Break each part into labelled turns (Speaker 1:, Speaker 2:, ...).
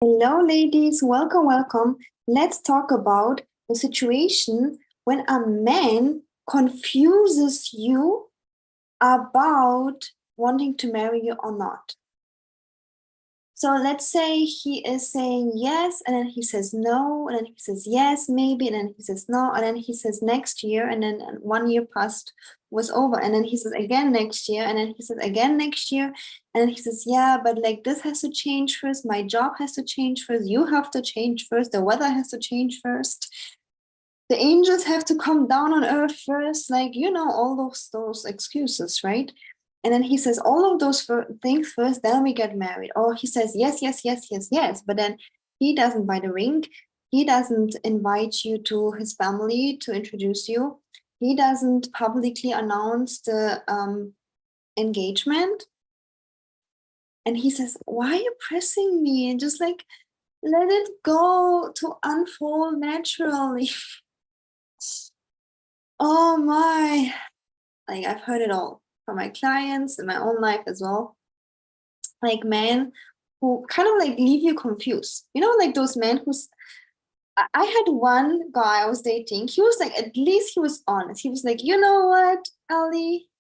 Speaker 1: Hello, ladies. Welcome, welcome. Let's talk about the situation when a man confuses you about wanting to marry you or not. So let's say he is saying yes, and then he says no, and then he says yes, maybe, and then he says no, and then he says next year, and then 1 year past was over, and then he says again next year, and then he says again next year, and then he says, yeah, but like this has to change first, my job has to change first, you have to change first, the weather has to change first, the angels have to come down on earth first, like, all those excuses, right? And then he says all of those things first, then we get married. Or he says yes, yes, yes, yes, yes, but then he doesn't buy the ring, he doesn't invite you to his family to introduce you, he doesn't publicly announce the engagement, and he says, why are you pressing me? And just like, let it go to unfold naturally. Oh my, like I've heard it all from my clients in my own life as well. Like men who kind of like leave you confused. Like those men who's I had one guy I was dating. He was like, at least he was honest. He was like, you know what, Ellie?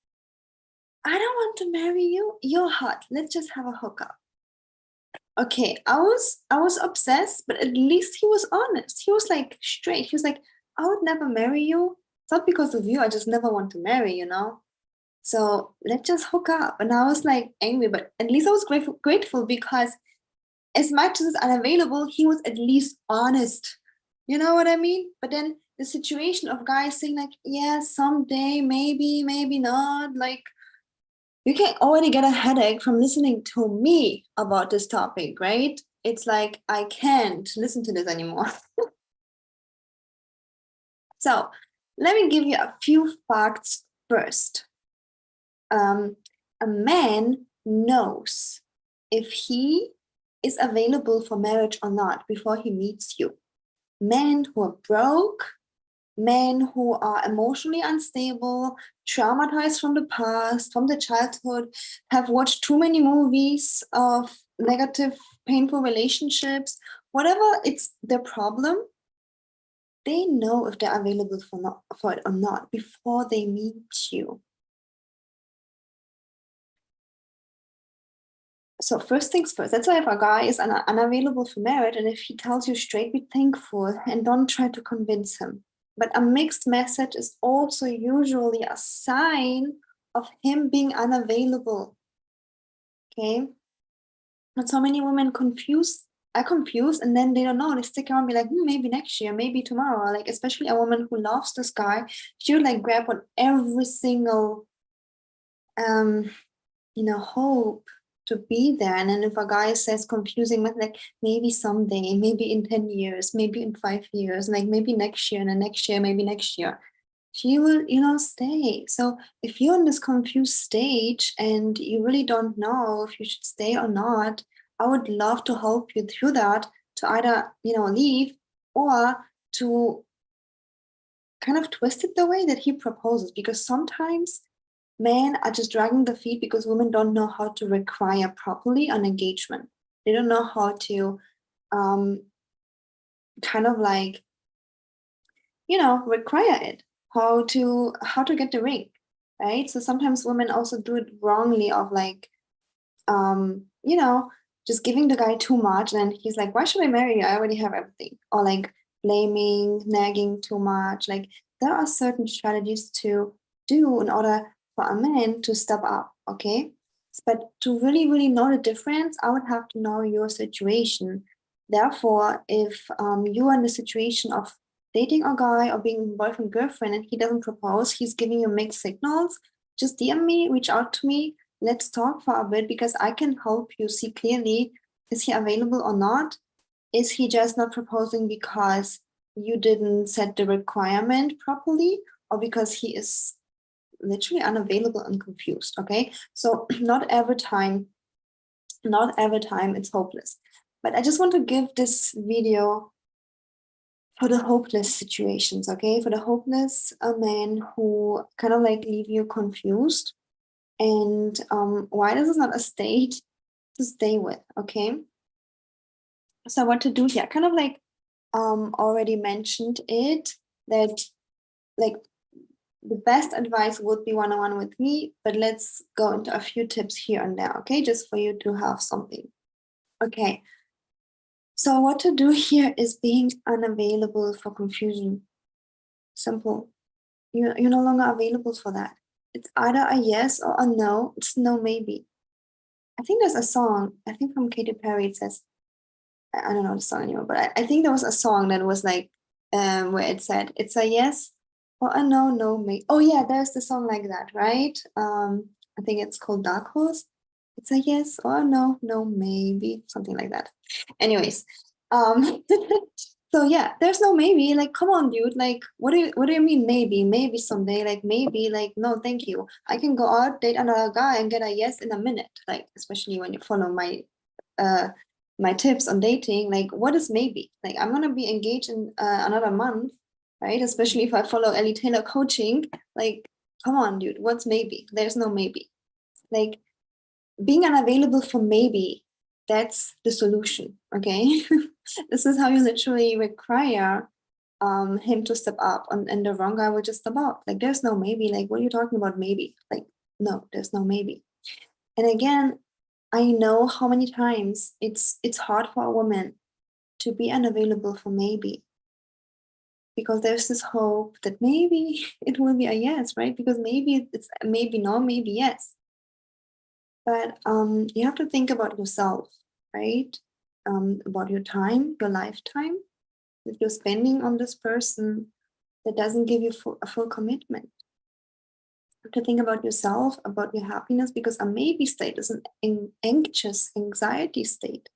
Speaker 1: I don't want to marry you. You're hot. Let's just have a hookup. Okay, I was obsessed, but at least he was honest. He was like straight. He was like, I would never marry you. It's not because of you. I just never want to marry. So let's just hook up. And I was like angry, but at least I was grateful because as much as it's unavailable, he was at least honest. You know what I mean? But then the situation of guys saying like, yeah, someday, maybe, maybe not, like you can already get a headache from listening to me about this topic, right? It's like, I can't listen to this anymore. So let me give you a few facts first. A man knows if he is available for marriage or not before he meets you. Men who are broke, men who are emotionally unstable, traumatized from the past, from the childhood, have watched too many movies of negative, painful relationships, whatever it's their problem, they know if they're available for it or not before they meet you. So first things first, that's why if a guy is unavailable for marriage, and if he tells you straight, be thankful and don't try to convince him. But a mixed message is also usually a sign of him being unavailable. Okay? But so many women are confused, and then they don't know. They stick around and be like, maybe next year, maybe tomorrow. Like, especially a woman who loves this guy, she would like grab on every single hope to be there. And then if a guy says confusing, like maybe someday, maybe in 10 years, maybe in 5 years, like maybe next year, and then next year, maybe next year, she will, stay. So if you're in this confused stage and you really don't know if you should stay or not, I would love to help you through that, to either, leave, or to kind of twist it the way that he proposes, because sometimes men are just dragging the feet because women don't know how to require properly an engagement. They don't know how to kind of like, require it, how to get the ring, right? So sometimes women also do it wrongly of like, just giving the guy too much, and he's like, why should I marry you? I already have everything. Or like blaming, nagging too much. Like there are certain strategies to do in order for a man to step up, okay? But to really, really know the difference, I would have to know your situation. Therefore, if you are in the situation of dating a guy or being boyfriend, girlfriend, and he doesn't propose, he's giving you mixed signals, just DM me, reach out to me, let's talk for a bit, because I can help you see clearly, is he available or not? Is he just not proposing because you didn't set the requirement properly, or because he is literally unavailable and confused? Okay, so not every time it's hopeless. But I just want to give this video for the hopeless situations, okay? For the hopeless men who kind of like leave you confused, and why this is not a state to stay with, okay? So what to do here? Kind of like already mentioned it, that like the best advice would be one-on-one with me, but let's go into a few tips here and there, okay? Just for you to have something. Okay. So what to do here is being unavailable for confusion. Simple. You're no longer available for that. It's either a yes or a no. It's no maybe. I think there's a song, I think from Katy Perry, it says, I don't know the song anymore, but I think there was a song that was like, where it said, it's a yes or a no, no, maybe. Oh yeah, there's the song like that, right? I think it's called Dark Horse. It's a yes or a no, no, maybe, something like that. Anyways, so yeah, there's no maybe. Like, come on, dude. Like, what do you mean maybe? Maybe someday. Like, maybe. Like, no, thank you. I can go out, date another guy, and get a yes in a minute. Like, especially when you follow my tips on dating. Like, what is maybe? Like, I'm gonna be engaged in another month, right? Especially if I follow Ellie Taylor coaching. Like, come on, dude. What's maybe? There's no maybe. Like, being unavailable for maybe, that's the solution, okay? This is how you literally require him to step up, and the wrong guy will just step out. Like, there's no maybe. Like, what are you talking about maybe? Like, no, there's no maybe. And again, I know how many times it's hard for a woman to be unavailable for maybe, because there's this hope that maybe it will be a yes, right? Because maybe it's maybe no, maybe yes. But you have to think about yourself, right? About your time, your lifetime that you're spending on this person that doesn't give you a full commitment. You have to think about yourself, about your happiness, because a maybe state is an anxious anxiety state.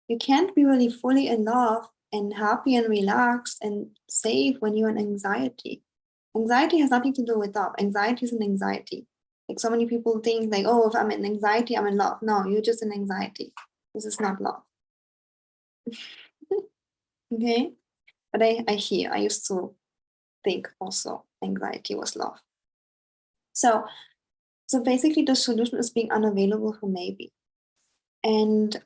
Speaker 1: You can't be really fully in love and happy and relaxed and safe when you're in anxiety. Anxiety has nothing to do with love. Anxiety is an anxiety. Like, so many people think like, oh, if I'm in anxiety, I'm in love. No, you're just in anxiety. This is not love. Okay? But I used to think also anxiety was love. So basically the solution is being unavailable for maybe. And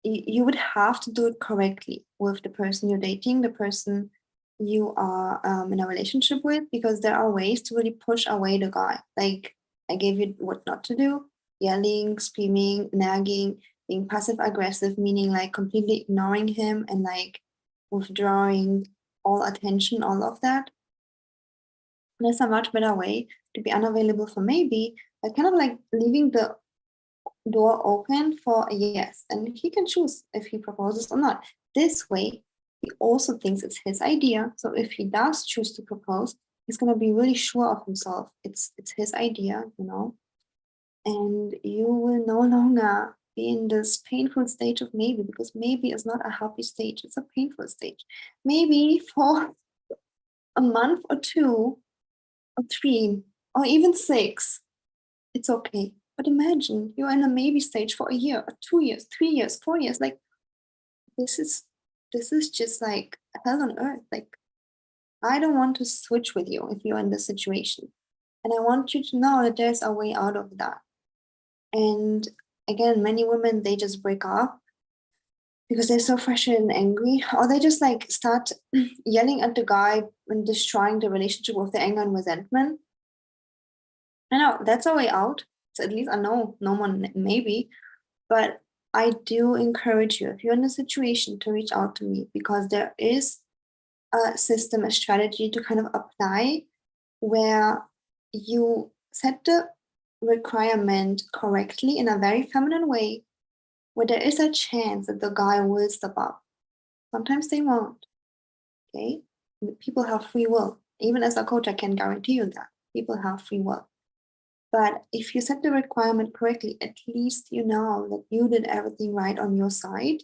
Speaker 1: you would have to do it correctly with the person you're dating, the person you are in a relationship with, because there are ways to really push away the guy. Like, I gave you what not to do: yelling, screaming, nagging, being passive aggressive, meaning like completely ignoring him and like withdrawing all attention, all of that. There's a much better way to be unavailable for maybe, like kind of like leaving the door open for a yes, and he can choose if he proposes or not. This way, he also thinks it's his idea. So if he does choose to propose, he's going to be really sure of himself. It's his idea, and you will no longer be in this painful stage of maybe, because maybe is not a happy stage. It's a painful stage. Maybe for a month or 2 or 3 or even 6, it's okay. But imagine you're in a maybe stage for a year, or 2 years, 3 years, 4 years. Like, this is just like hell on earth. Like, I don't want to switch with you if you're in this situation. And I want you to know that there's a way out of that. And again, many women, they just break up because they're so frustrated and angry, or they just like start yelling at the guy and destroying the relationship with their anger and resentment. I know that's a way out. So at least I know no one maybe, but I do encourage you, if you're in a situation, to reach out to me, because there is a system, a strategy to kind of apply where you set the requirement correctly in a very feminine way, where there is a chance that the guy will step up. Sometimes they won't. Okay? People have free will. Even as a coach, I can guarantee you that people have free will. But if you set the requirement correctly, at least you know that you did everything right on your side.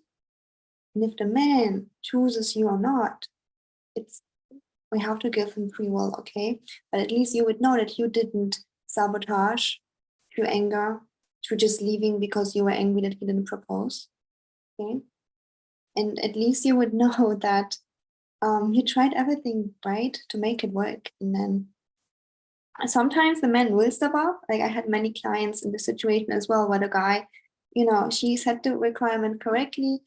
Speaker 1: And if the man chooses you or not, we have to give him free will, okay? But at least you would know that you didn't sabotage through anger, through just leaving because you were angry that he didn't propose, okay? And at least you would know that you tried everything right to make it work. And then sometimes the men will step up. Like, I had many clients in this situation as well, where the guy, she set the requirement correctly.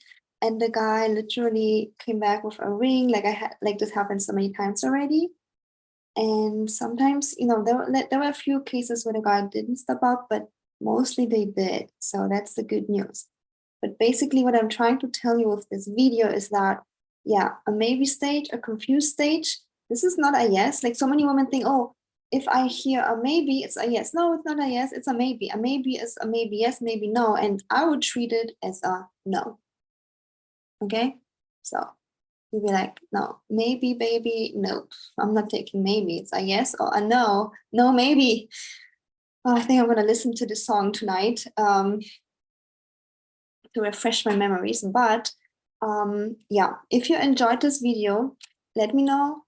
Speaker 1: and the guy literally came back with a ring. Like this happened so many times already. And sometimes, there were a few cases where the guy didn't step up, but mostly they did. So that's the good news. But basically what I'm trying to tell you with this video is that, yeah, a maybe stage, a confused stage, this is not a yes. Like so many women think, oh, if I hear a maybe, it's a yes. No, it's not a yes, it's a maybe. A maybe is a maybe yes, maybe no. And I would treat it as a no. Okay? So you'd be like, no, maybe, baby, no, I'm not taking maybe. It's a yes or a no. No, maybe. Oh, I think I'm going to listen to this song tonight to refresh my memories. But yeah, if you enjoyed this video, let me know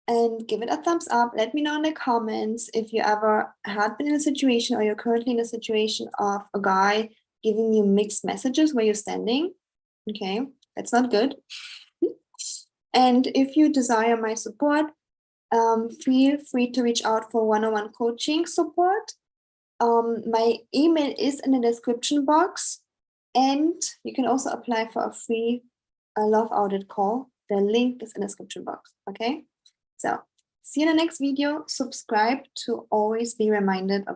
Speaker 1: and give it a thumbs up. Let me know in the comments if you ever had been in a situation or you're currently in a situation of a guy giving you mixed messages where you're standing. Okay, that's not good. And if you desire my support, feel free to reach out for one-on-one coaching support. My email is in the description box, and you can also apply for a free love audit call. The link is in the description box. Okay, so see you in the next video. Subscribe to always be reminded of